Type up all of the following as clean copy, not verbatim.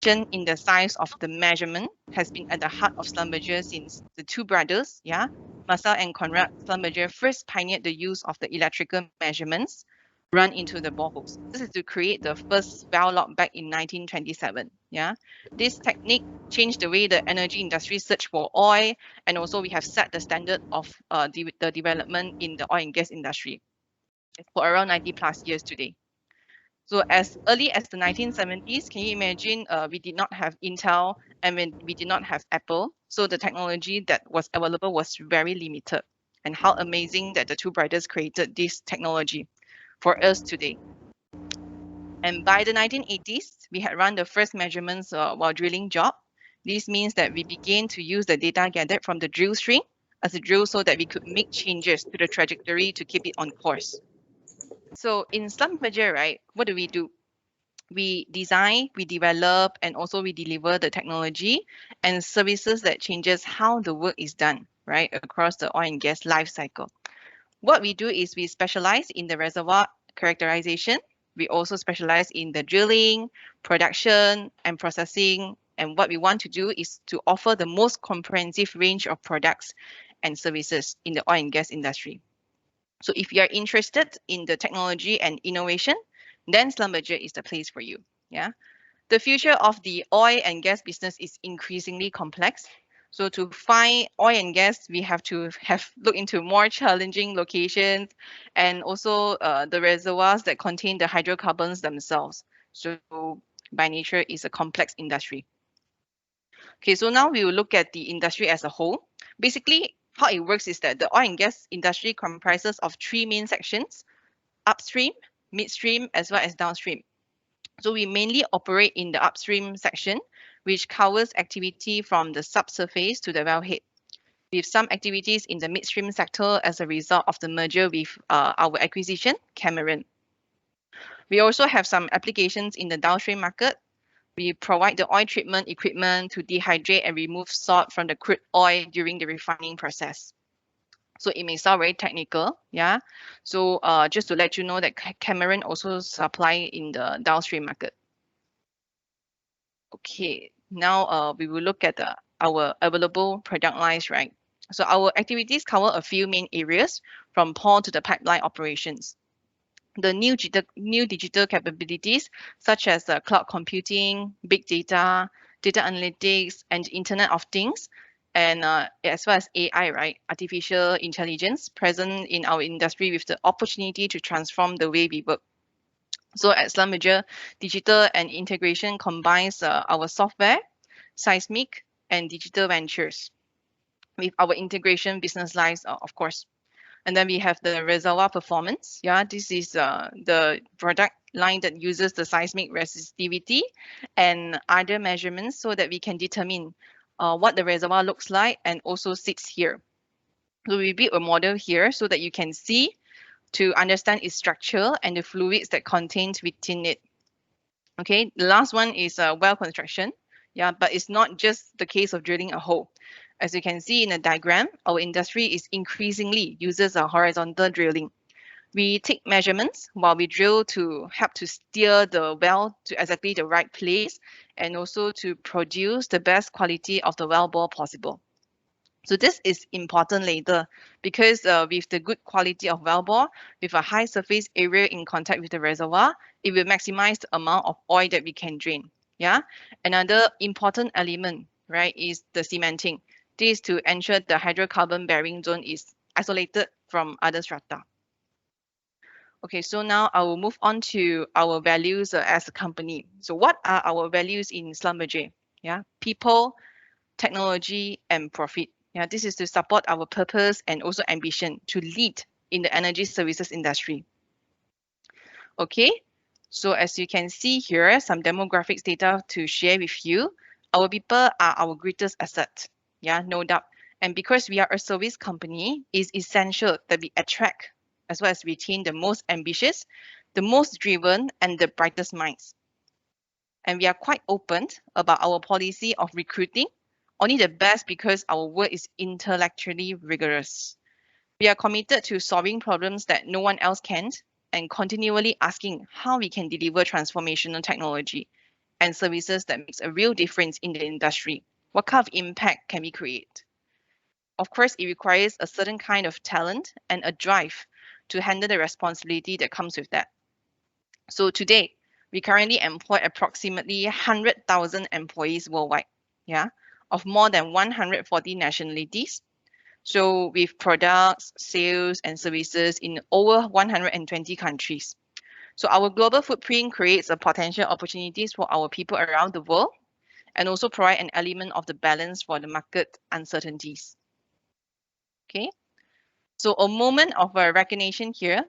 variation in the size of the measurement has been at the heart of Schlumberger since the two brothers, Marcel and Conrad Schlumberger, first pioneered the use of the electrical measurements run into the boreholes. This is to create the first well log back in 1927. This technique changed the way the energy industry searched for oil, and also we have set the standard of the development in the oil and gas industry for around 90 plus years today. So as early as the 1970s, can you imagine we did not have Intel and we did not have Apple. So the technology that was available was very limited. And how amazing that the two brothers created this technology for us today. And by the 1980s, we had run the first measurements while drilling job. This means that we began to use the data gathered from the drill string as a drill so that we could make changes to the trajectory to keep it on course. So in Schlumberger, right, what do? We design, we develop, and also we deliver the technology and services that changes how the work is done, right, across the oil and gas life cycle. What we do is we specialize in the reservoir characterization. We also specialize in the drilling, production, and processing. And what we want to do is to offer the most comprehensive range of products and services in the oil and gas industry. So if you are interested in the technology and innovation, then Schlumberger is the place for you. The future of the oil and gas business is increasingly complex. So to find oil and gas, we have to look into more challenging locations and also the reservoirs that contain the hydrocarbons themselves. So by nature, it's a complex industry. Okay, so now we will look at the industry as a whole. Basically, how it works is that the oil and gas industry comprises of three main sections: upstream, midstream, as well as downstream. So we mainly operate in the upstream section, which covers activity from the subsurface to the wellhead, with some activities in the midstream sector as a result of the merger with our acquisition, Cameron. We also have some applications in the downstream market. We provide the oil treatment equipment to dehydrate and remove salt from the crude oil during the refining process. So it may sound very technical, So just to let you know that Cameron also supply in the downstream market. Okay, now we will look at our available product lines, right? So our activities cover a few main areas, from pore to the pipeline operations. The new digital capabilities such as cloud computing, big data, data analytics, and Internet of Things, and as well as AI, right, artificial intelligence, present in our industry with the opportunity to transform the way we work. So at Schlumberger, digital and integration combines our software, seismic, and digital ventures with our integration business lines, of course. And then we have the reservoir performance. This is the product line that uses the seismic resistivity and other measurements so that we can determine what the reservoir looks like and also sits here. So we build a model here so that you can see to understand its structure and the fluids that contains within it. Okay, the last one is well construction. But it's not just the case of drilling a hole. As you can see in the diagram, our industry is increasingly uses a horizontal drilling. We take measurements while we drill to help to steer the well to exactly the right place and also to produce the best quality of the well bore possible. So this is important later because with the good quality of well bore, with a high surface area in contact with the reservoir, it will maximize the amount of oil that we can drain. Another important element, right, is the cementing. This is to ensure the hydrocarbon bearing zone is isolated from other strata. Okay, so now I will move on to our values as a company. So what are our values in Schlumberger? People, technology, and profit. This is to support our purpose and also ambition to lead in the energy services industry. Okay, so as you can see here, some demographics data to share with you. Our people are our greatest asset. No doubt. And because we are a service company, it's essential that we attract as well as retain the most ambitious, the most driven, and the brightest minds. And we are quite open about our policy of recruiting only the best because our work is intellectually rigorous. We are committed to solving problems that no one else can and continually asking how we can deliver transformational technology and services that makes a real difference in the industry. What kind of impact can we create? Of course, it requires a certain kind of talent and a drive to handle the responsibility that comes with that. So today, we currently employ approximately 100,000 employees worldwide, yeah, of more than 140 nationalities. So with products, sales, and services in over 120 countries. So our global footprint creates a potential opportunities for our people around the world and also provide an element of the balance for the market uncertainties. Okay, so a moment of recognition here.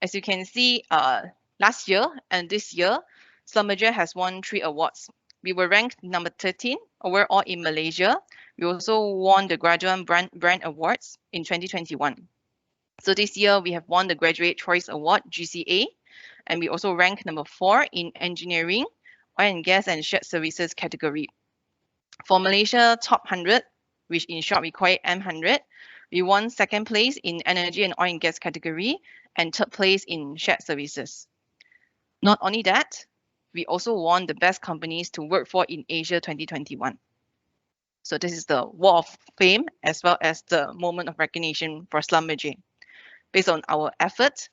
As you can see, last year and this year, Schlumberger has won 3 awards. We were ranked number 13 overall in Malaysia. We also won the Graduate Brand Awards in 2021. So this year we have won the Graduate Choice Award, GCA, and we also ranked number 4 in Engineering, Oil and Gas and Shared Services category. For Malaysia Top 100, which in short we call it M100, we won 2nd place in Energy and Oil and Gas category and 3rd place in Shared Services. Not only that, we also won the Best Companies to Work For in Asia 2021. So this is the Wall of Fame as well as the moment of recognition for Schlumberger, based on our efforts,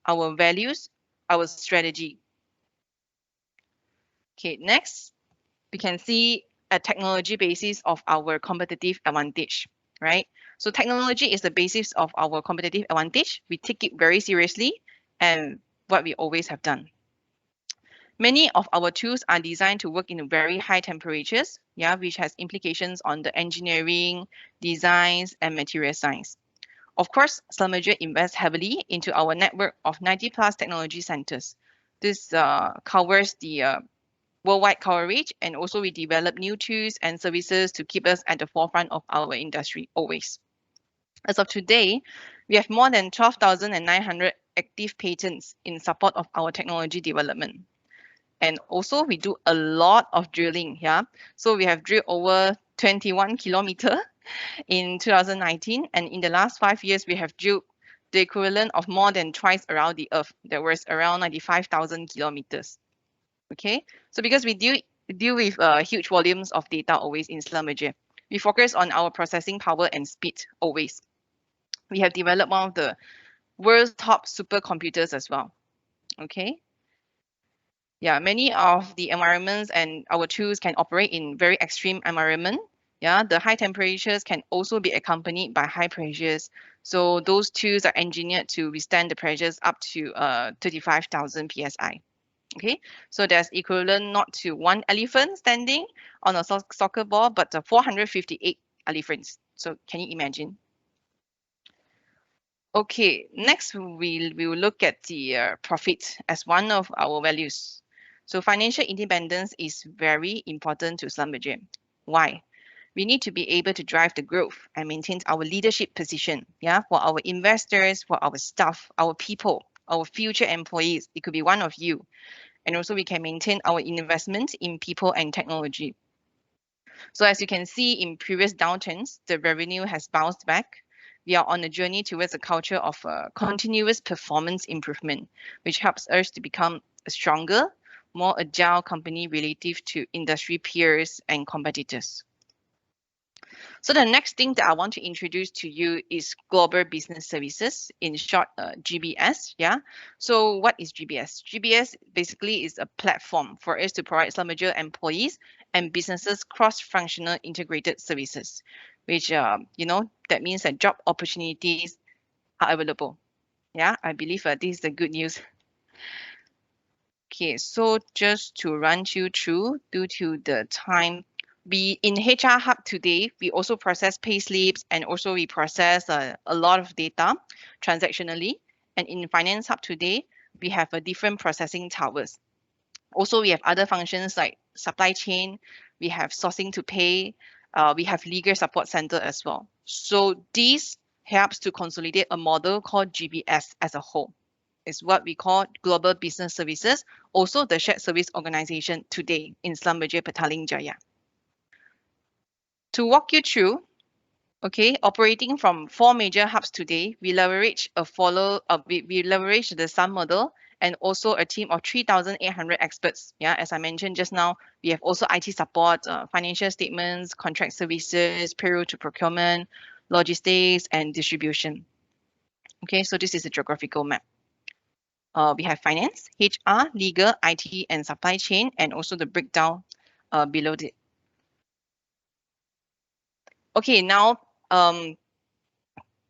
our values, our strategy. Okay, next, we can see a technology basis of our competitive advantage, right? So technology is the basis of our competitive advantage. We take it very seriously and what we always have done. Many of our tools are designed to work in very high temperatures, yeah, which has implications on the engineering, designs, and material science. Of course, Schlumberger invests heavily into our network of 90 plus technology centers. This covers the worldwide coverage, and also we develop new tools and services to keep us at the forefront of our industry always. As of today, we have more than 12,900 active patents in support of our technology development. And also we do a lot of drilling, yeah. So we have drilled over 21 kilometers in 2019, and in the last 5 years, we have drilled the equivalent of more than twice around the Earth. That was around 95,000 kilometers. Okay, so because we deal with huge volumes of data always in Schlumberger, we focus on our processing power and speed always. We have developed one of the world's top supercomputers as well. Okay. Yeah, many of the environments and our tools can operate in very extreme environment. Yeah, the high temperatures can also be accompanied by high pressures. So those tools are engineered to withstand the pressures up to 35,000 psi. Okay, so that's equivalent not to one elephant standing on a soccer ball, but 458 elephants. So can you imagine? Okay, next we will look at the profit as one of our values. So financial independence is very important to Schlumberger. Why? We need to be able to drive the growth and maintain our leadership position, yeah, for our investors, for our staff, our people, our future employees. It could be one of you. And also we can maintain our investment in people and technology. So as you can see in previous downturns, the revenue has bounced back. We are on a journey towards a culture of continuous performance improvement, which helps us to become a stronger, more agile company relative to industry peers and competitors. So the next thing that I want to introduce to you is Global Business Services, in short, GBS. Yeah. So what is GBS? GBS basically is a platform for us to provide Schlumberger employees and businesses cross-functional integrated services, which that means that job opportunities are available. Yeah, I believe this is the good news. Okay, so just to run you through, due to the time, we in HR Hub today, we also process pay slips and also we process a lot of data transactionally. And in Finance Hub today, we have a different processing towers. Also, we have other functions like supply chain, we have sourcing to pay, we have legal support center as well. So this helps to consolidate a model called GBS as a whole. It's what we call Global Business Services, also the shared service organization today in Schlumberger Petaling Jaya. To walk you through, okay, operating from 4 major hubs today, we leverage we leverage the Sun model and also a team of 3,800 experts. Yeah, as I mentioned just now, we have also IT support, financial statements, contract services, payroll to procurement, logistics, and distribution. Okay, so this is a geographical map. We have finance, HR, legal, IT, and supply chain, and also the breakdown below it. Okay, now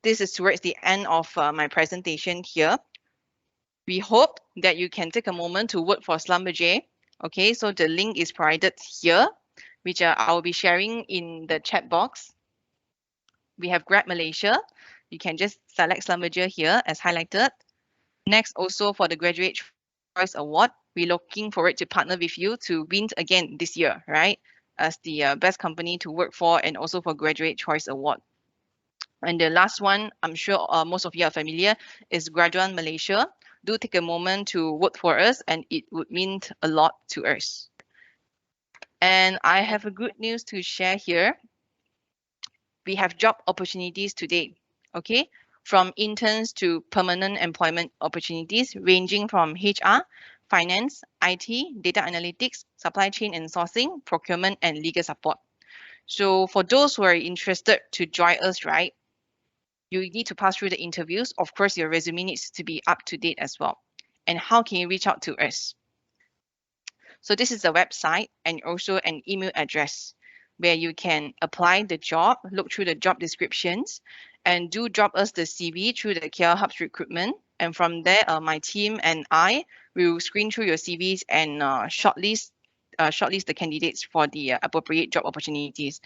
this is towards the end of my presentation here. We hope that you can take a moment to work for Schlumberger. Okay, so the link is provided here, which I will be sharing in the chat box. We have Grab Malaysia. You can just select Schlumberger here as highlighted. Next, also for the Graduate Choice Award, we're looking forward to partner with you to win again this year, right? As the best company to work for and also for Graduate Choice Award. And the last one, I'm sure most of you are familiar, is Graduate Malaysia. Do take a moment to vote for us, and it would mean a lot to us. And I have a good news to share here. We have job opportunities today, okay? From interns to permanent employment opportunities, ranging from HR, finance, IT, data analytics, supply chain and sourcing, procurement, and legal support. So for those who are interested to join us, right, you need to pass through the interviews. Of course, your resume needs to be up to date as well. And how can you reach out to us? So this is a website and also an email address where you can apply the job, look through the job descriptions, and do drop us the CV through the KL Hubs recruitment. And from there, my team and I will screen through your CVs and shortlist the candidates for the appropriate job opportunities.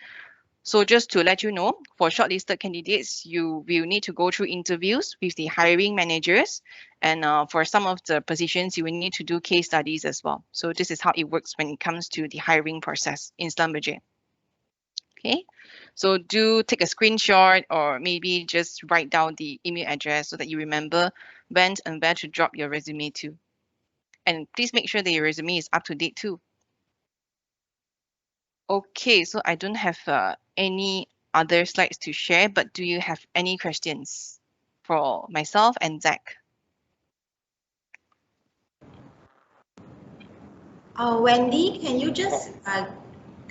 So just to let you know, for shortlisted candidates, you will need to go through interviews with the hiring managers. And for some of the positions, you will need to do case studies as well. So this is how it works when it comes to the hiring process in Schlumberger. Okay, so do take a screenshot or maybe just write down the email address so that you remember when and where to drop your resume to. And please make sure that your resume is up to date too. Okay, so I don't have any other slides to share, but do you have any questions for myself and Zach? Wendy, can you just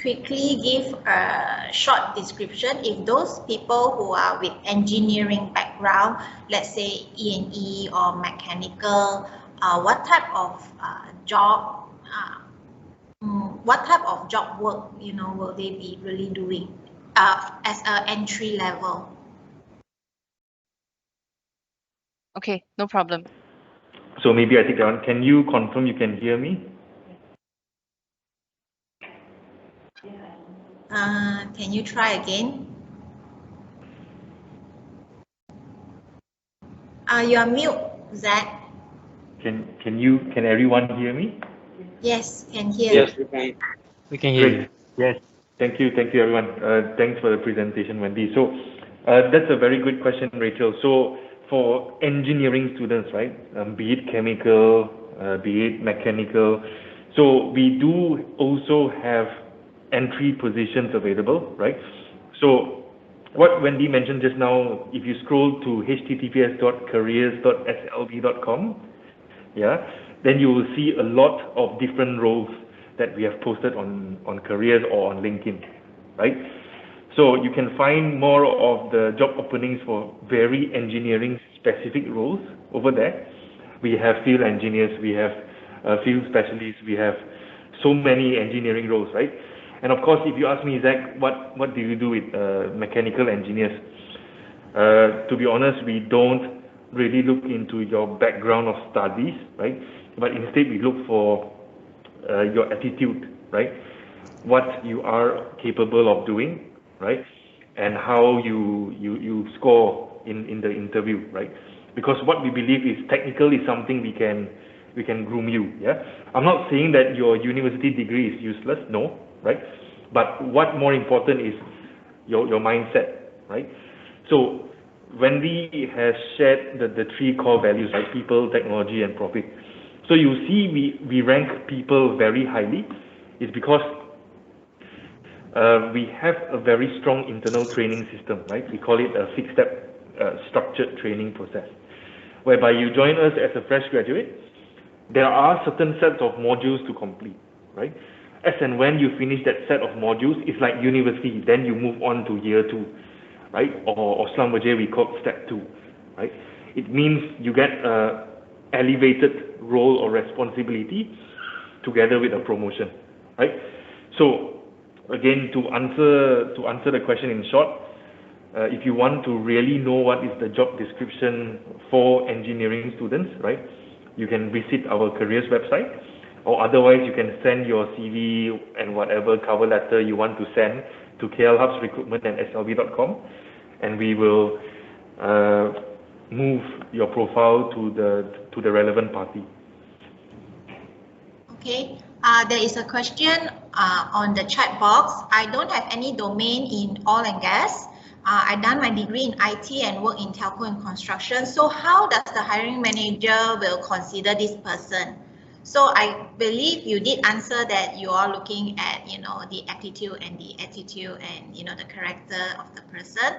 quickly give a short description if those people who are with engineering background, let's say E&E or mechanical, what type of job work, will they be really doing as an entry level? Okay, no problem. So maybe I take that one. Can you confirm you can hear me? Can you try again? You are mute, Zach. Can everyone hear me? Yes, can hear. Yes, we can hear you. Yes, thank you everyone. Thanks for the presentation, Wendy. So that's a very good question, Rachel. So for engineering students, right, be it chemical, be it mechanical, so we do also have entry positions available, right? So what Wendy mentioned just now, if you scroll to https://careers.slb.com, yeah, then you will see a lot of different roles that we have posted on careers or on LinkedIn, right? So you can find more of the job openings for very engineering specific roles over there. We have field engineers, we have field specialists, we have so many engineering roles, right? And of course, if you ask me, Zach, what do you do with mechanical engineers? To be honest, we don't really look into your background of studies, right? But instead, we look for your attitude, right? What you are capable of doing, right? And how you score in the interview, right? Because what we believe is technical is something we can groom you, yeah? I'm not saying that your university degree is useless, no, right? But what more important is your mindset, right? So Wendy has shared the three core values, like people, technology, and profit. So you see we rank people very highly. It's because we have a very strong internal training system, right? We call it a 6-step structured training process, whereby you join us as a fresh graduate. there are certain sets of modules to complete, right? As and when you finish that set of modules, it's like university, then you move on to year 2, right? Or Schlumberger, we call step 2, right? It means you get a elevated role or responsibility together with a promotion, right? So again, to answer the question in short, if you want to really know what is the job description for engineering students, right, you can visit our careers website, or otherwise you can send your CV and whatever cover letter you want to send to klhubsrecruitment@slb.com, and we will move your profile to the relevant party. Okay, there is a question on the chat box. I don't have any domain in oil and gas. I done my degree in IT and work in telco and construction. So how does the hiring manager will consider this person? So I believe you did answer that you are looking at, the aptitude and the attitude and, the character of the person.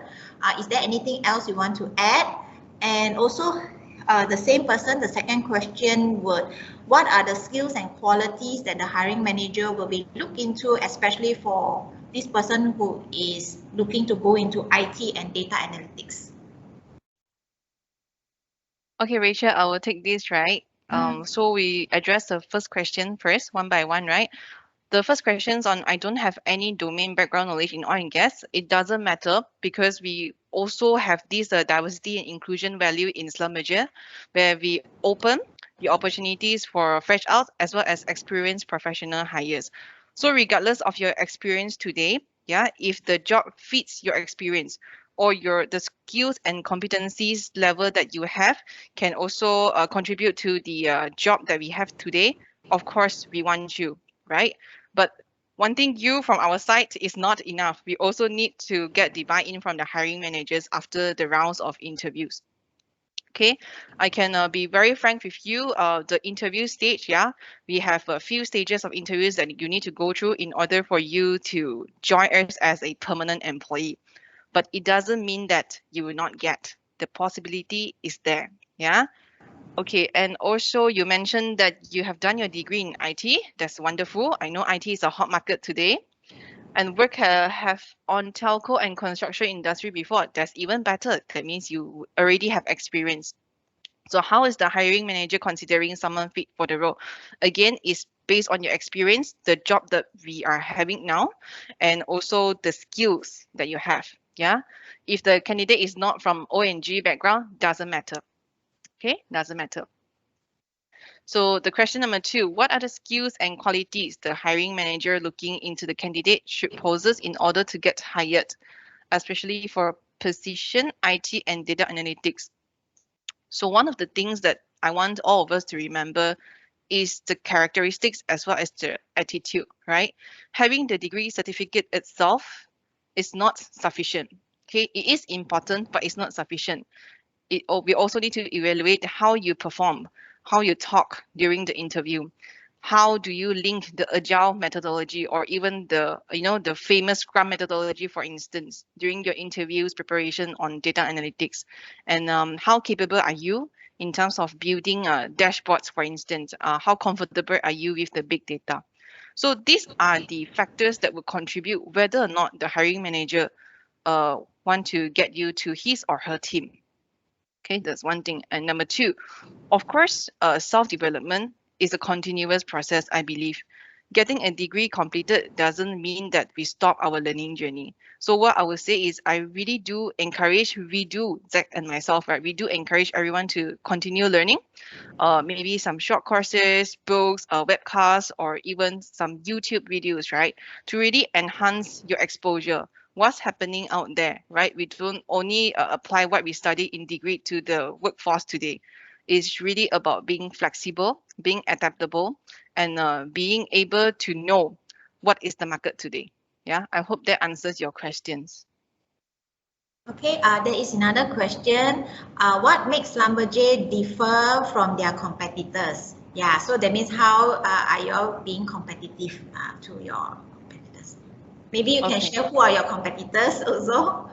Is there anything else you want to add? And also, the same person, the second question would, what are the skills and qualities that the hiring manager will be looking into, especially for this person who is looking to go into IT and data analytics? Okay, Rachel, I will take this, right? So we address the first question first, one by one, right? The first question's on I don't have any domain background knowledge in oil and gas. It doesn't matter because we also have this diversity and inclusion value in Schlumberger, where we open the opportunities for fresh out as well as experienced professional hires. So regardless of your experience today, yeah, if the job fits your experience or the skills and competencies level that you have can also contribute to the job that we have today, of course we want you, right? But wanting you from our side is not enough. We also need to get the buy-in from the hiring managers after the rounds of interviews. Okay, I can be very frank with you. The interview stage, yeah, we have a few stages of interviews that you need to go through in order for you to join us as a permanent employee. But it doesn't mean that you will not get. The possibility is there, yeah. Okay, and also you mentioned that you have done your degree in IT. That's wonderful. I know IT is a hot market today. And work have on telco and construction industry before. That's even better. That means you already have experience. So how is the hiring manager considering someone fit for the role? Again, it's based on your experience, the job that we are having now, and also the skills that you have. Yeah. If the candidate is not from O&G background, doesn't matter. Okay, doesn't matter. So the question number 2, what are the skills and qualities the hiring manager looking into the candidate should possess in order to get hired, especially for position IT and data analytics? So one of the things that I want all of us to remember is the characteristics as well as the attitude, right? Having the degree certificate itself is not sufficient. Okay, it is important, but it's not sufficient. We also need to evaluate how you perform, how you talk during the interview. How do you link the agile methodology or even the famous Scrum methodology, for instance, during your interviews preparation on data analytics? And how capable are you in terms of building dashboards, for instance? How comfortable are you with the big data? So these are the factors that will contribute whether or not the hiring manager want to get you to his or her team. Okay, that's one thing. And number 2, of course, self-development is a continuous process, I believe. Getting a degree completed doesn't mean that we stop our learning journey. So what I would say is I really do encourage, Zach and myself, right? We do encourage everyone to continue learning. Maybe some short courses, books, webcasts, or even some YouTube videos, right? To really enhance your exposure. What's happening out there, right? We don't only apply what we study in degree to the workforce today. It's really about being flexible, being adaptable, and being able to know what is the market today. Yeah, I hope that answers your questions. Okay, there is another question. What makes Schlumberger differ from their competitors? Yeah, so that means how are you all being competitive to your competitors? Maybe you can share who are your competitors also.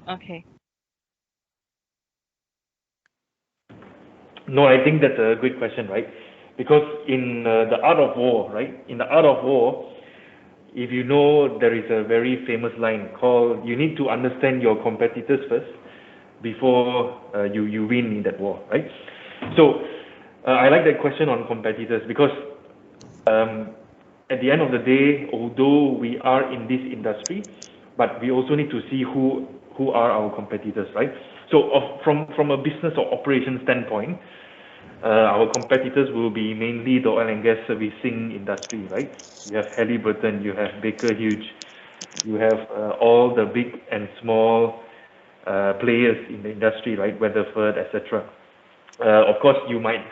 Okay. No, I think that's a good question, right? Because in the art of war, right? In the art of war, if you know, there is a very famous line called, you need to understand your competitors first before you win in that war, right? So I like that question on competitors because at the end of the day, although we are in this industry, but we also need to see who are our competitors, right? So from a business or operation standpoint, our competitors will be mainly the oil and gas servicing industry, right? You have Halliburton, you have Baker Hughes, you have all the big and small players in the industry, right? Weatherford, etc. Of course, you might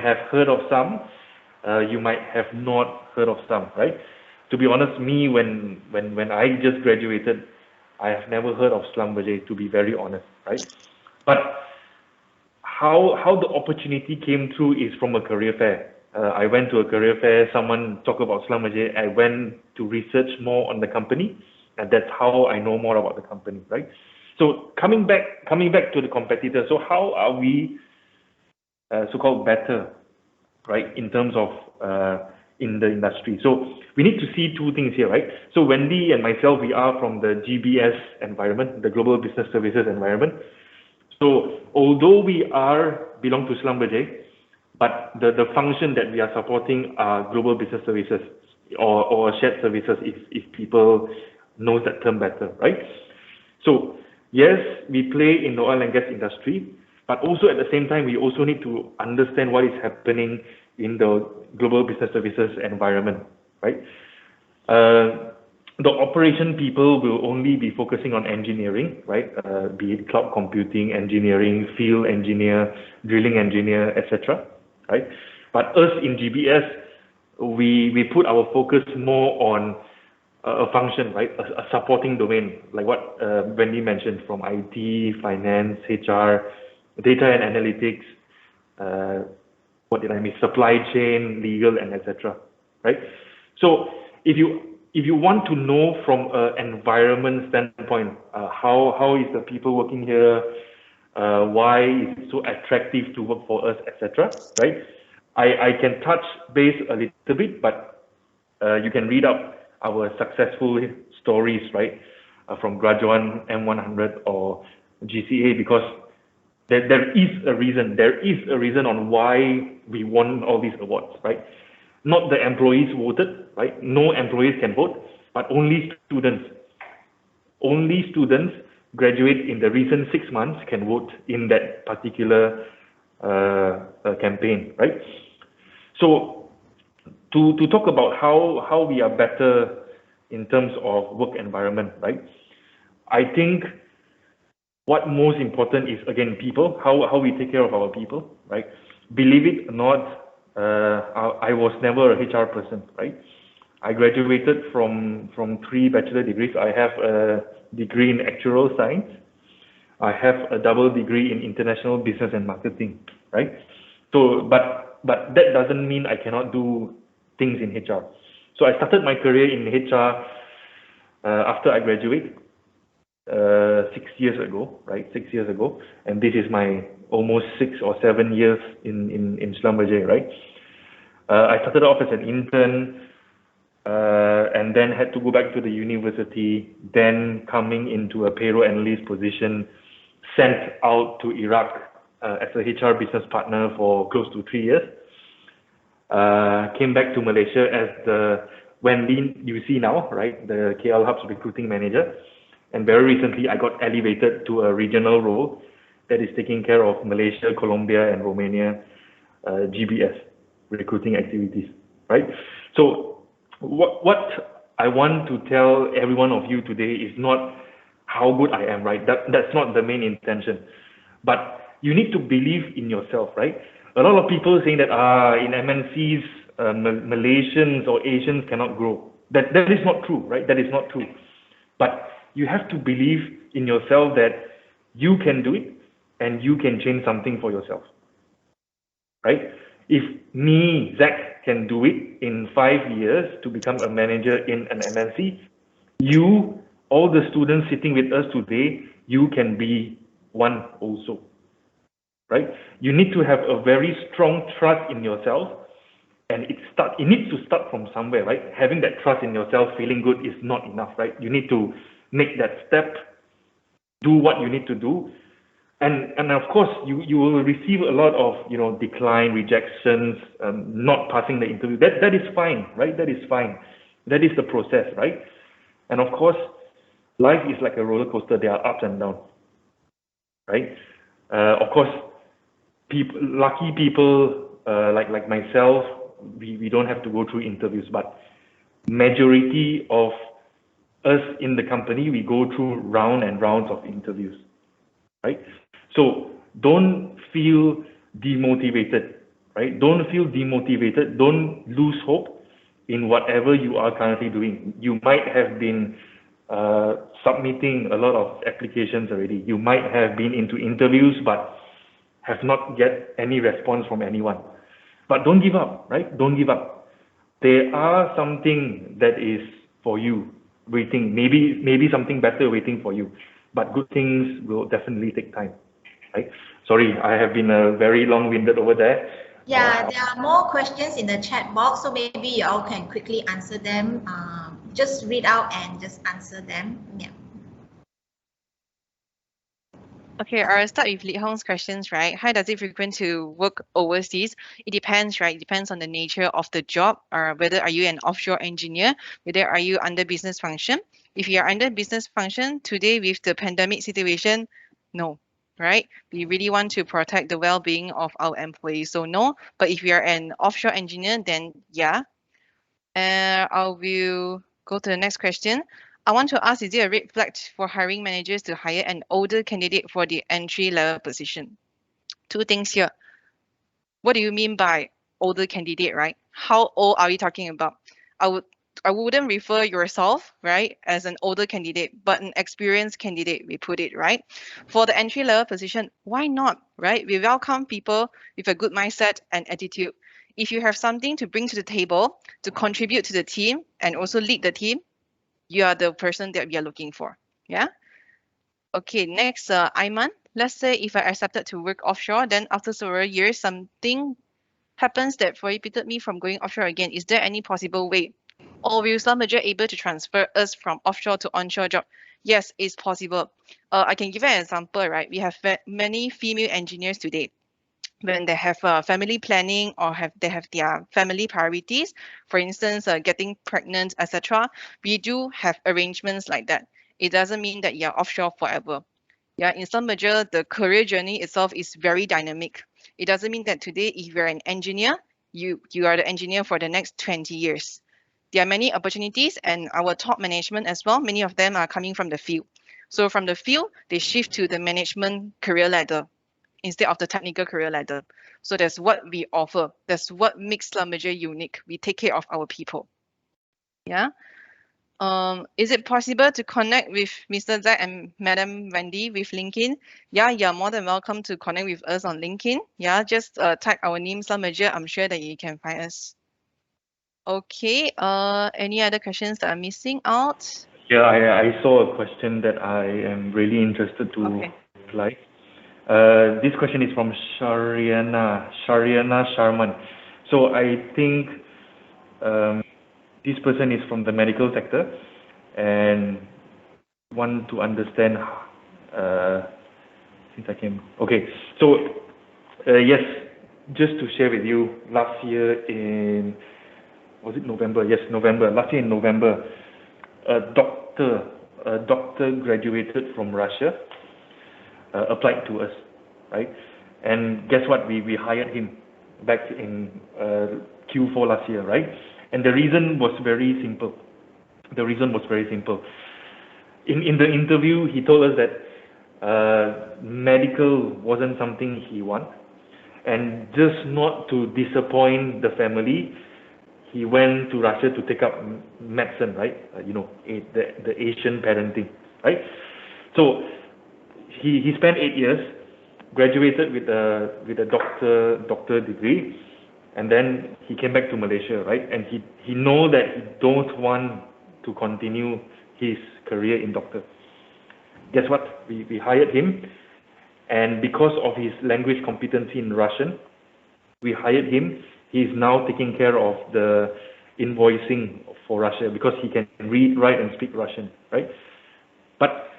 have heard of some, you might have not heard of some, right? To be honest, me when I just graduated, I have never heard of Schlumberger, to be very honest, right? But how the opportunity came through is from a career fair. I went to a career fair, someone talked about Schlumberger, I went to research more on the company, and that's how I know more about the company, right? So coming back to the competitors, so how are we so-called better, right, in terms of in the industry? So we need to see two things here, right? So Wendy and myself, we are from the GBS environment, the Global Business Services environment. So although we belong to Schlumberger, but the function that we are supporting are global business services or shared services, if people knows that term better, right? So yes, we play in the oil and gas industry, but also at the same time, we also need to understand what is happening in the global business services environment, right? The operation people will only be focusing on engineering, right? Be it cloud computing, engineering, field engineer, drilling engineer, etc. Right? But us in GBS, we put our focus more on a function, right? A supporting domain, like what Wendy mentioned, from IT, finance, HR, data and analytics, what did I miss? Supply chain, legal, and etc. Right? So if you want to know from an environment standpoint, how is the people working here, why is it so attractive to work for us, etc. Right? I can touch base a little bit, but you can read up our successful stories, right, from Graduan, M100, or GCA, because there is a reason on why we won all these awards, right? Not the employees voted, right? No employees can vote, but only students. Only students graduate in the recent 6 months can vote in that particular campaign, right? So to talk about how we are better in terms of work environment, right? I think what most important is, again, people, how we take care of our people, right? Believe it or not, I was never a HR person, right? I graduated from 3 bachelor degrees. I have a degree in actuarial science. I have a double degree in international business and marketing, right? So, but that doesn't mean I cannot do things in HR. So I started my career in HR after I graduated 6 years ago, right? 6 years ago, and this is my almost 6 or 7 years in Schlumberger, right? I started off as an intern, and then had to go back to the university, then coming into a payroll analyst position, sent out to Iraq as a HR business partner for close to 3 years. Came back to Malaysia as the Wendy you see now, right? The KL Hub's recruiting manager. And very recently, I got elevated to a regional role that is taking care of Malaysia, Colombia, and Romania GBS recruiting activities, right? So what I want to tell every one of you today is not how good I am, right? That's not the main intention. But you need to believe in yourself, right? A lot of people saying that in MNCs, Malaysians or Asians cannot grow. That is not true, right? That is not true. But you have to believe in yourself that you can do it and you can change something for yourself, right? If me, Zach, can do it in 5 years to become a manager in an MNC, you, all the students sitting with us today, you can be one also, right? You need to have a very strong trust in yourself, and it needs to start from somewhere, right? Having that trust in yourself, feeling good is not enough, right? You need to make that step, do what you need to do, and of course you will receive a lot of decline, rejections, not passing the interview. That is fine, right? That is fine. That is the process, right? And of course, life is like a roller coaster. There are ups and downs, right? Of course, lucky people like myself, we don't have to go through interviews, but majority of us in the company, we go through rounds and rounds of interviews, right? So don't feel demotivated, right? Don't feel demotivated. Don't lose hope in whatever you are currently doing. You might have been submitting a lot of applications already. You might have been into interviews, but have not get any response from anyone. But don't give up, right? Don't give up. There are something that is for you waiting, maybe something better waiting for you. But good things will definitely take time, right? Sorry, I have been very long-winded over there. Yeah, there are more questions in the chat box, so maybe you all can quickly answer them. Just read out and just answer them. Yeah. Okay, I'll start with Li Hong's questions, right? How does it frequent to work overseas? It depends, right? It depends on the nature of the job, or whether are you an offshore engineer, whether are you under business function. If you are under business function, today with the pandemic situation, no, right? We really want to protect the well-being of our employees, so no. But if you are an offshore engineer, then yeah. I will go to the next question. I want to ask, is it a red flag for hiring managers to hire an older candidate for the entry-level position? Two things here. What do you mean by older candidate, right? How old are we talking about? I wouldn't refer yourself, right, as an older candidate, but an experienced candidate, we put it, right? For the entry-level position, why not, right? We welcome people with a good mindset and attitude. If you have something to bring to the table, to contribute to the team and also lead the team, you are the person that we are looking for. Yeah. Okay, next, Ayman. Let's say if I accepted to work offshore, then after several years, something happens that prohibited me from going offshore again. Is there any possible way? Or will Schlumberger able to transfer us from offshore to onshore job? Yes, it's possible. I can give an example, right? We have many female engineers today. When they have family planning or they have their family priorities, for instance, getting pregnant, etc., we do have arrangements like that. It doesn't mean that you're offshore forever. Yeah, in Schlumberger, the career journey itself is very dynamic. It doesn't mean that today, if you're an engineer, you are the engineer for the next 20 years. There are many opportunities, and our top management as well, many of them are coming from the field. So from the field, they shift to the management career ladder instead of the technical career ladder. So that's what we offer. That's what makes Schlumberger unique. We take care of our people. Yeah. Is it possible to connect with Mr. Zack and Madam Wendy with LinkedIn? Yeah, you're more than welcome to connect with us on LinkedIn. Yeah, just type our name, Schlumberger. I'm sure that you can find us. Okay. Any other questions that I'm missing out? Yeah, I saw a question that I am really interested to reply. This question is from Shariana Sharman. So I think this person is from the medical sector and want to understand since I came. Okay, so yes, just to share with you, last year in, was it November? Yes, November. Last year in November, a doctor graduated from Russia, applied to us, right? And guess what? We hired him back in Q4 last year, right? And the reason was very simple. In the interview, he told us that medical wasn't something he wanted, and just not to disappoint the family, he went to Russia to take up medicine, right? The Asian parenting, right? So he spent 8 years, graduated with a doctor degree, and then he came back to Malaysia, right? And he know that he don't want to continue his career in doctor. Guess what? We hired him, And because of his language competency in Russian, we hired him. He's now taking care of the invoicing for Russia because he can read, write, and speak Russian, right? But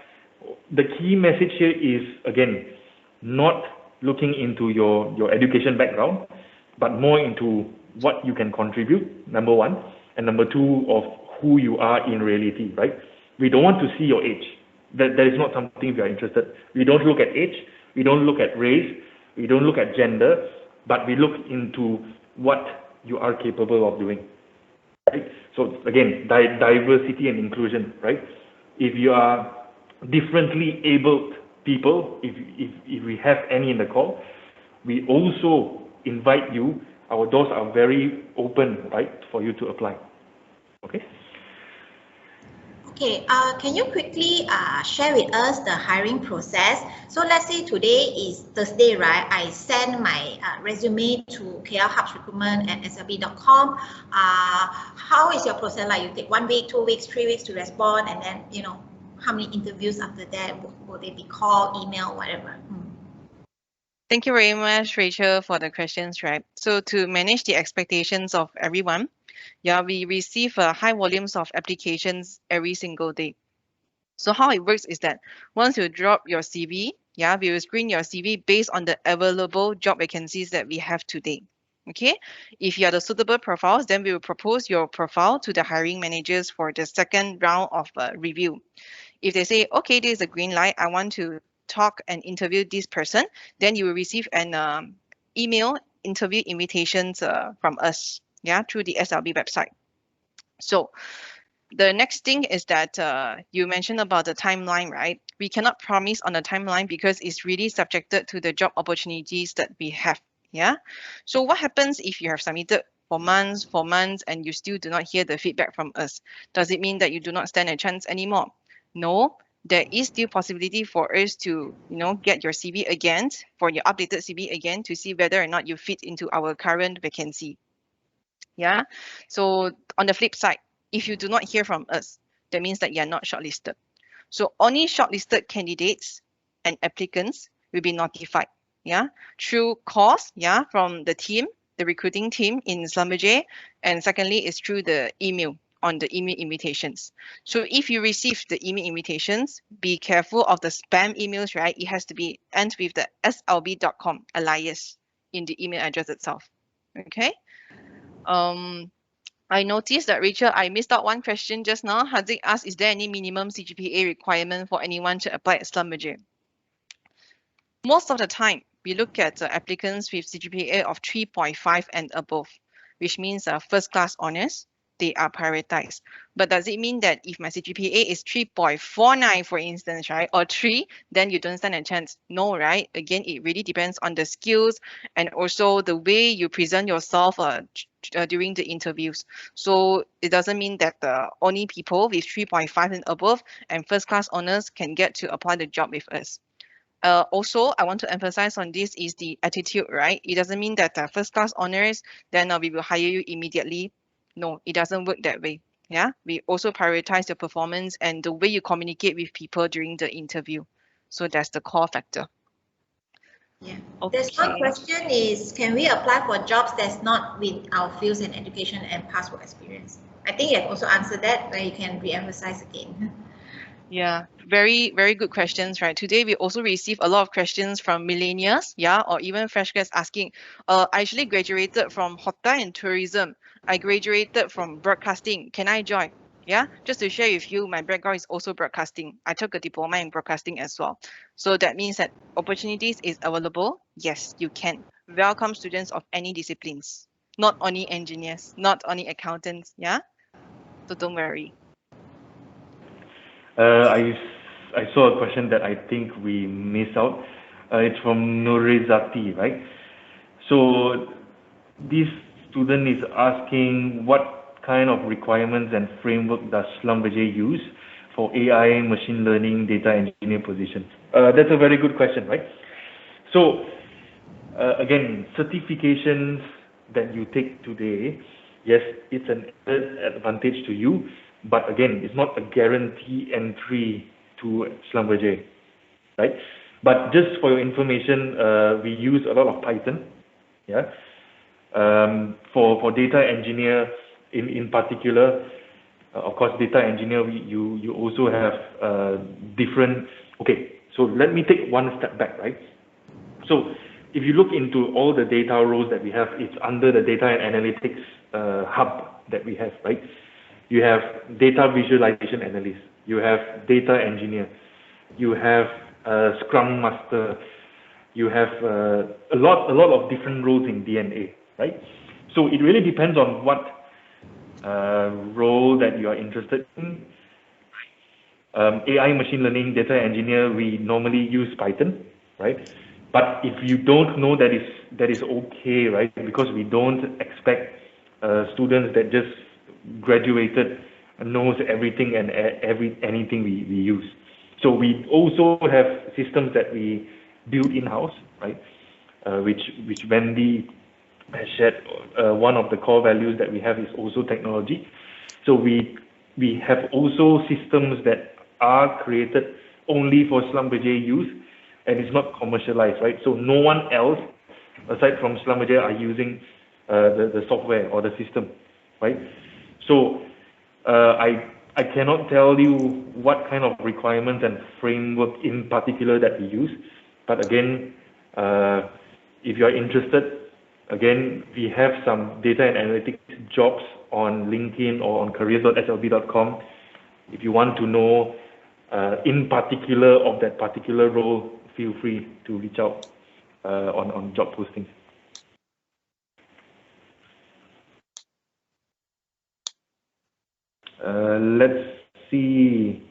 the key message here is, again, not looking into your education background, but more into what you can contribute, number one, and number two, of who you are in reality, right? We don't want to see your age. That is not something we are interested. We don't look at age, we don't look at race, we don't look at gender, but we look into what you are capable of doing, right? So again, diversity and inclusion, right? If you are differently abled people, if we have any in the call, we also invite you. Our doors are very open, right, for you to apply. Okay. Okay, can you quickly share with us the hiring process? So let's say today is Thursday, right? I send my resume to KL Hubs Recruitment at slb.com. How is your process like? You take 1 week, 2 weeks, 3 weeks to respond, and then, you know, how many interviews after that? Will they be call, email, whatever? Thank you very much, Rachel, for the questions, right? So to manage the expectations of everyone, yeah, we receive high volumes of applications every single day. So how it works is that once you drop your CV, yeah, we will screen your CV based on the available job vacancies that we have today. Okay, if you are the suitable profiles, then we will propose your profile to the hiring managers for the second round of review. If they say, okay, this is a green light, I want to talk and interview this person, then you will receive an email interview invitations from us, yeah, through the SLB website. So the next thing is that you mentioned about the timeline, right? We cannot promise on the timeline because it's really subjected to the job opportunities that we have. Yeah. So what happens if you have submitted for months, and you still do not hear the feedback from us? Does it mean that you do not stand a chance anymore? No, there is still possibility for us to, you know, get your CV again, for your updated CV again, to see whether or not you fit into our current vacancy. Yeah. So on the flip side, if you do not hear from us, that means that you are not shortlisted. So only shortlisted candidates and applicants will be notified, yeah, through calls, yeah, from the team, the recruiting team in Schlumberger, and secondly is through the email on the email invitations. So if you receive the email invitations, be careful of the spam emails, right? It has to be end with the slb.com alias in the email address itself. Okay. I noticed that, Rachel, I missed out one question just now. Haziq asked, is there any minimum CGPA requirement for anyone to apply at Schlumberger? Most of the time, we look at applicants with CGPA of 3.5 and above, which means first class honors. They are prioritized. But does it mean that if my CGPA is 3.49, for instance, right, or 3, then you don't stand a chance? No, right? Again, it really depends on the skills and also the way you present yourself during the interviews. So it doesn't mean that only people with 3.5 and above and first class honors can get to apply the job with us. Also, I want to emphasize on this is the attitude, right? It doesn't mean that first class honors, then we will hire you immediately. No, it doesn't work that way. Yeah, we also prioritize your performance and the way you communicate with people during the interview. So that's the core factor. Yeah. Okay. There's one question is, can we apply for jobs that's not with our fields in education and past work experience? I think you have also answered that, but you can re-emphasize again. Yeah, very, very good questions, right? Today, we also receive a lot of questions from millennials, yeah, or even fresh grads asking, I actually graduated from hotel and tourism. I graduated from broadcasting. Can I join? Yeah, just to share with you, my background is also broadcasting. I took a diploma in broadcasting as well. So that means that opportunities is available. Yes, you can. Welcome students of any disciplines, not only engineers, not only accountants, yeah? So don't worry. I saw a question that I think we missed out. It's from Nurizati, right? So this student is asking what kind of requirements and framework does Schlumberger use for AI, machine learning, data engineer positions? That's a very good question, right? So again, certifications that you take today, yes, it's an added advantage to you, but again, it's not a guarantee entry to Schlumberger, right? But just for your information, we use a lot of Python. Yeah. For data engineer in particular, of course, data engineer, you also have different. Okay, so let me take one step back, right? So if you look into all the data roles that we have, it's under the data and analytics hub that we have, right? You have data visualization analyst, you have data engineer, you have Scrum Master, you have a lot of different roles in DNA, right? So it really depends on what role that you are interested in. AI, machine learning, data engineer, we normally use Python, right? But if you don't know, that is okay, right? Because we don't expect students that just graduated knows everything and anything we use. So we also have systems that we build in-house, right? Which Wendy has shared. One of the core values that we have is also technology. So we have also systems that are created only for Schlumberger use, and it's not commercialized, right? So no one else aside from Schlumberger are using the software or the system, right? So I cannot tell you what kind of requirements and framework in particular that we use, but again, if you are interested, again, we have some data and analytics jobs on LinkedIn or on careers.slb.com. If you want to know in particular of that particular role, feel free to reach out on job postings. Let's see.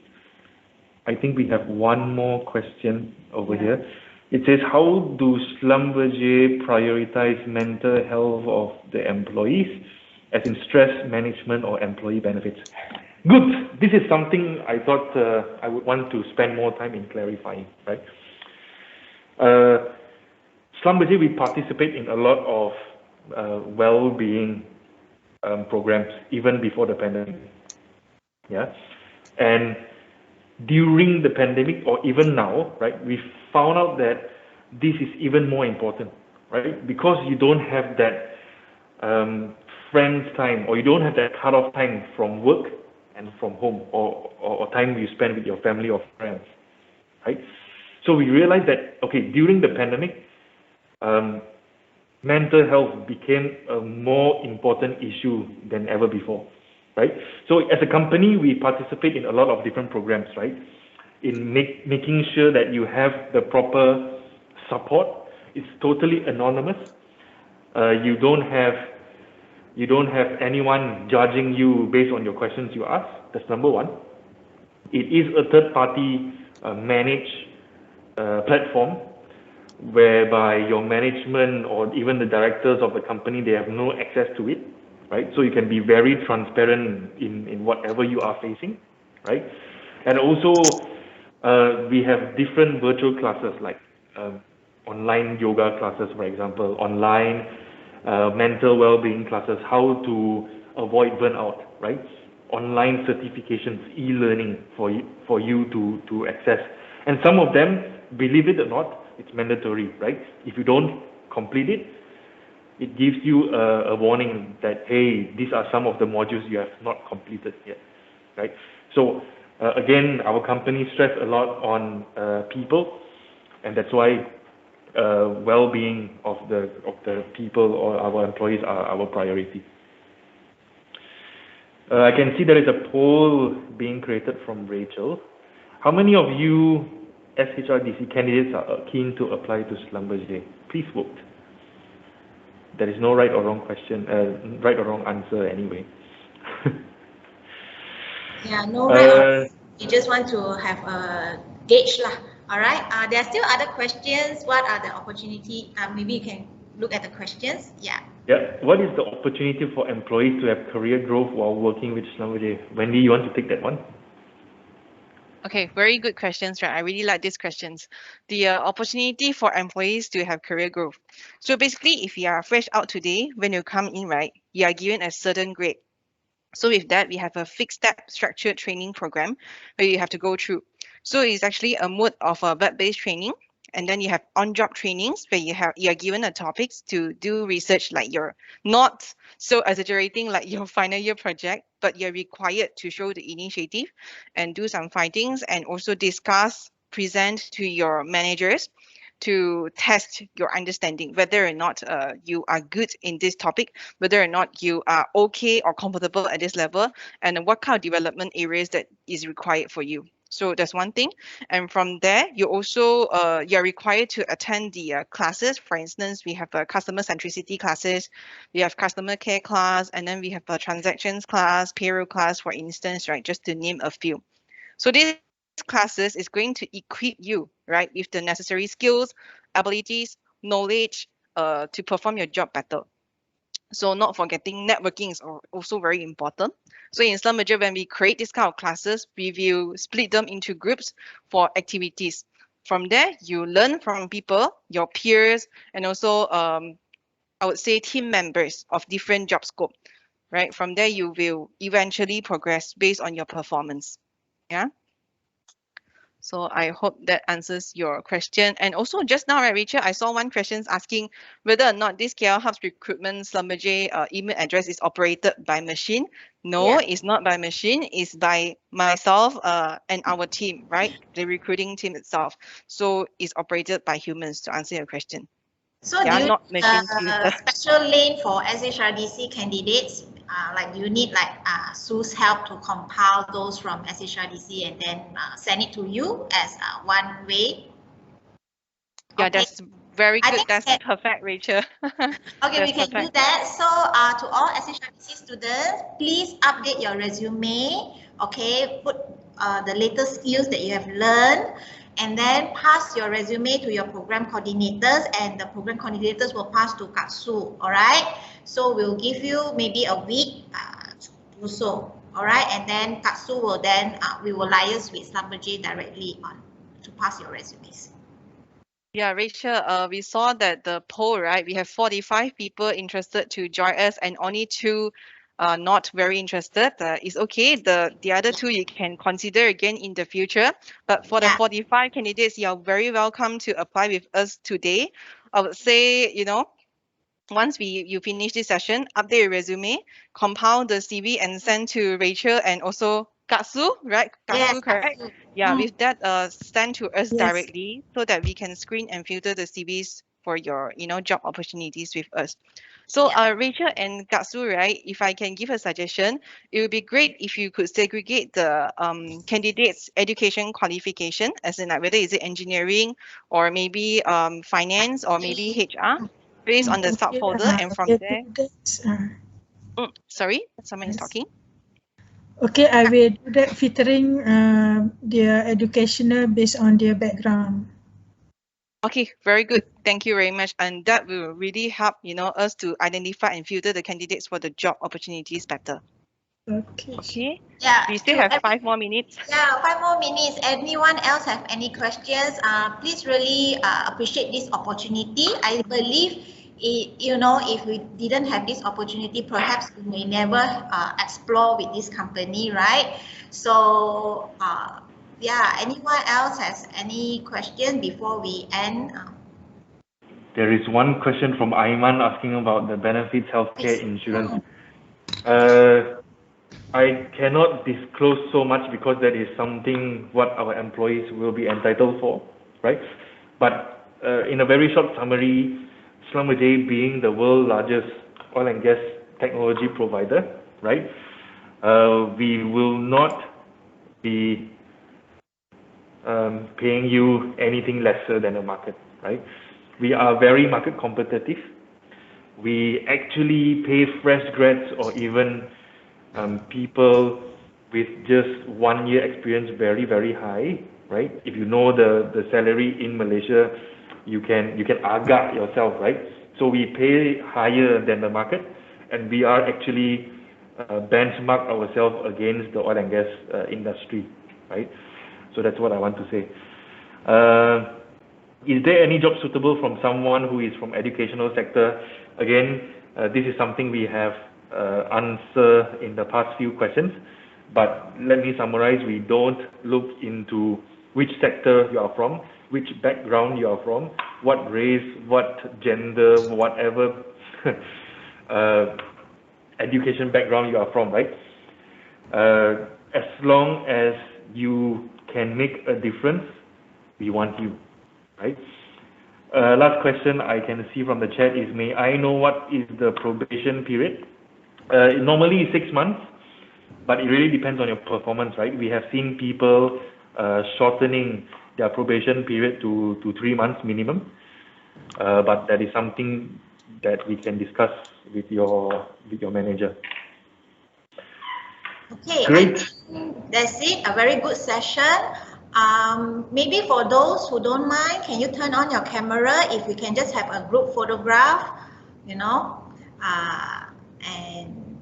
I think we have one more question over here. It says, how do Schlumberger prioritize mental health of the employees, as in stress management or employee benefits? Good. This is something I thought I would want to spend more time in clarifying, right? Schlumberger, we participate in a lot of well-being programs, even before the pandemic. Yeah, and during the pandemic or even now, right, we found out that this is even more important, right? Because you don't have that friends time, or you don't have that cut-off time from work and from home, or time you spend with your family or friends, right? So we realized that, okay, during the pandemic, mental health became a more important issue than ever before, right? So as a company, we participate in a lot of different programs, right? In making sure that you have the proper support. It's totally anonymous. You don't have anyone judging you based on your questions you ask. That's number one. It is a third-party managed platform, whereby your management or even the directors of the company, they have no access to it, right? So you can be very transparent in whatever you are facing, right? And also, we have different virtual classes, like online yoga classes, for example, online mental well-being classes, how to avoid burnout, right? Online certifications, e-learning for you to access. And some of them, believe it or not, it's mandatory, right? If you don't complete it, it gives you a warning that, hey, these are some of the modules you have not completed yet, right? So again, our company stress a lot on people, and that's why well-being of the people or our employees are our priority. I can see there is a poll being created from Rachel. How many of you SHRDC candidates are keen to apply to Schlumberger? Please vote. There is no right or wrong question, right or wrong answer anyway. Yeah, no right or wrong. You just want to have a gauge lah. All right. There are still other questions. What are the opportunity? Maybe you can look at the questions. Yeah. Yeah. What is the opportunity for employees to have career growth while working with Schlumberger? Wendy, you want to take that one? Okay, very good questions, right? I really like these questions. The opportunity for employees to have career growth. So basically, if you are fresh out today, when you come in, right, you are given a certain grade. So with that, we have a fixed step structured training program where you have to go through. So it's actually a mode of a web-based training, And then you have on-job trainings where you are given a topics to do research, like you're not so exaggerating like your final year project, but you're required to show the initiative and do some findings and also discuss, present to your managers to test your understanding, whether or not you are good in this topic, whether or not you are okay or comfortable at this level, and what kind of development areas that is required for you. So that's one thing. And from there, you also you're required to attend the classes. For instance, we have customer centricity classes, we have customer care class, and then we have a transactions class, payroll class, for instance, right? Just to name a few. So these classes is going to equip you, right, with the necessary skills, abilities, knowledge to perform your job better. So not forgetting networking is also very important. So in Schlumberger, when we create this kind of classes, we will split them into groups for activities. From there, you learn from people, your peers, and also I would say team members of different job scope, right? From there, you will eventually progress based on your performance. Yeah. So I hope that answers your question. And also just now, right, Rachel, I saw one question asking whether or not this KL Hub's recruitment Schlumberger email address is operated by machine. No, it's not by machine. It's by myself and our team, right? The recruiting team itself. So it's operated by humans, to answer your question. So Yeah, do you not need machines. a special lane for SHRDC candidates? Like you need like Sue's help to compile those from SHRDC and then send it to you as one way? Yeah, Okay. that's very good. That's perfect, Rachel. Okay, we can do that. So to all SHRDC students, please update your resume. Okay, put the latest skills that you have learned, and then pass your resume to your program coordinators, and the program coordinators will pass to Katsu. All right. So we'll give you maybe a week to do so. All right, and then Katsu will then we will liaise with Schlumberger directly to pass your resumes. Yeah, Rachel, we saw that the poll, right? We have 45 people interested to join us and only 2 not very interested. It's okay. The other 2 you can consider again in the future. But for the 45 candidates, you're very welcome to apply with us today. I would say, you know, once you finish this session, update your resume, compile the CV and send to Rachel and also Katsu, right? Katsu, correct? Katsu. Yeah, with that, send to us directly so that we can screen and filter the CVs for your, job opportunities with us. So, Rachel and Katsu, right? If I can give a suggestion, it would be great if you could segregate the candidates' education qualification, as in like whether is it engineering or maybe finance or maybe HR, based on the subfolder, and from there. Sorry, someone is talking. Okay, I will do that, filtering their educational based on their background. Okay, very good. Thank you very much. And that will really help, us to identify and filter the candidates for the job opportunities better. Okay. Okay. Yeah. We still have 5 more minutes. Yeah, 5 more minutes. Anyone else have any questions? Please really appreciate this opportunity. I believe, if we didn't have this opportunity, perhaps we may never explore with this company, right? So, yeah, anyone else has any question before we end? There is one question from Aiman asking about the benefits healthcare insurance. I cannot disclose so much because that is something what our employees will be entitled for, right? But in a very short summary, Schlumberger being the world's largest oil and gas technology provider, right? We will not be paying you anything lesser than the market, right? We are very market competitive. We actually pay fresh grads or even people with just 1 year experience very, very high, right? If you know the salary in Malaysia, you can agak yourself, right? So we pay higher than the market, and we are actually benchmark ourselves against the oil and gas industry, right? So that's what I want to say. Is there any job suitable from someone who is from educational sector? Again, this is something we have answered in the past few questions, but let me summarize. We don't look into which sector you are from. which background you are from, what race, what gender, whatever education background you are from, right? As long as you can make a difference, we want you, right? Last question I can see from the chat is, may I know what is the probation period? Normally 6 months, but it really depends on your performance, right? We have seen people shortening their probation period to 3 months minimum, but that is something that we can discuss with your manager. Okay, Great. I think that's it. A very good session. Maybe for those who don't mind, can you turn on your camera if we can just have a group photograph, you know, and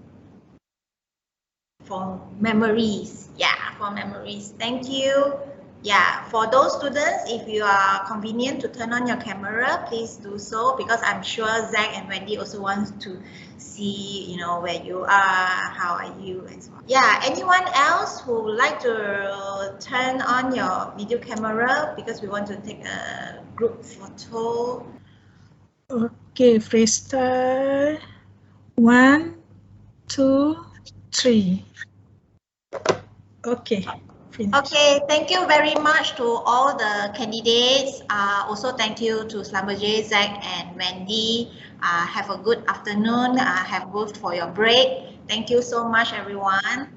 for memories. Yeah, for memories. Thank you. Yeah, for those students, if you are convenient to turn on your camera, please do so, because I'm sure Zach and Wendy also want to see, you know, where you are, how are you, and so on. Yeah, anyone else who would like to turn on your video camera because we want to take a group photo? Okay, freestyle. 1, 2, 3. Okay, finish. Okay, thank you very much to all the candidates. Also thank you to Schlumberger, Zach and Wendy. Have a good afternoon. Have good for your break. Thank you so much, everyone.